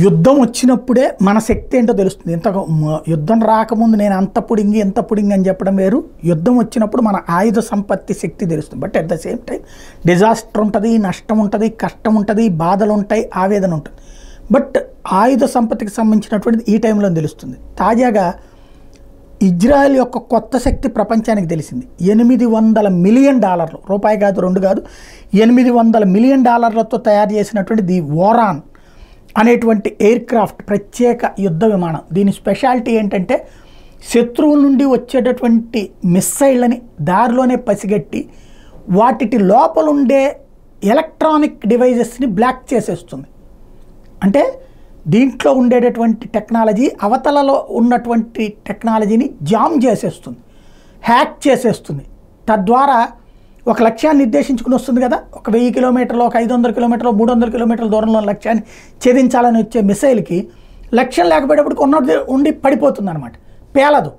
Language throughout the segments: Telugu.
యుద్ధం వచ్చినప్పుడే మన శక్తి ఏంటో తెలుస్తుంది. యుద్ధం రాకముందు నేను అంత పుడింగి ఎంత పుడింగి అని చెప్పడం వేరు. యుద్ధం వచ్చినప్పుడు మన ఆయుధ సంపత్తి శక్తి తెలుస్తుంది. But at the same time disaster ఉంటుంది, నష్టం ఉంటుంది, కష్టం ఉంటుంది, బాధలు ఉంటాయి, ఆవేదన ఉంటుంది. బట్ ఆయుధ సంపత్తికి సంబంధించినటువంటిది ఈ టైంలో తెలుస్తుంది. తాజాగా ఇజ్రాయెల్ యొక్క కొత్త శక్తి ప్రపంచానికి తెలిసింది. $800 మిలియన్, రూపాయి కాదు, 2 కాదు, $800 మిలియన్ తయారు చేసినటువంటి ది వారాన్ అనేటువంటి ఎయిర్ క్రాఫ్ట్, ప్రత్యేక యుద్ధ విమానం. దీని స్పెషాలిటీ ఏంటంటే శత్రువుల నుండి వచ్చేటటువంటి మిస్సైళ్ళని దారిలోనే పసిగట్టి వాటి లోపల ఉండే ఎలక్ట్రానిక్ డివైజెస్ని బ్లాక్ చేసేస్తుంది. అంటే దీంట్లో ఉండేటటువంటి టెక్నాలజీ అవతలలో ఉన్నటువంటి టెక్నాలజీని జామ్ చేసేస్తుంది, హ్యాక్ చేసేస్తుంది. తద్వారా ఒక లక్ష్యాన్ని నిర్దేశించుకుని వస్తుంది కదా, ఒక 1000 కిలోమీటర్లు, ఒక 500 కిలోమీటర్లు, 300 కిలోమీటర్ల దూరంలో లక్ష్యాన్ని ఛేదించాలని వచ్చే మిసైల్కి లక్ష్యం లేకపోయేటప్పుడు ఉన్నది ఉండి పడిపోతుంది అనమాట, పేలదు.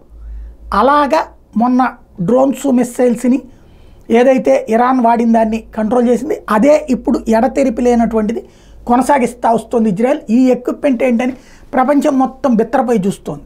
అలాగా మొన్న డ్రోన్స్ మిసైల్స్ని ఏదైతే ఇరాన్ వాడిన దాన్ని కంట్రోల్ చేసింది, అదే ఇప్పుడు ఎడతెరిపి లేనటువంటిది కొనసాగిస్తూ వస్తుంది ఇజ్రాయెల్. ఈ ఎక్విప్మెంట్ ఏంటని ప్రపంచం మొత్తం బిత్తరపై చూస్తోంది.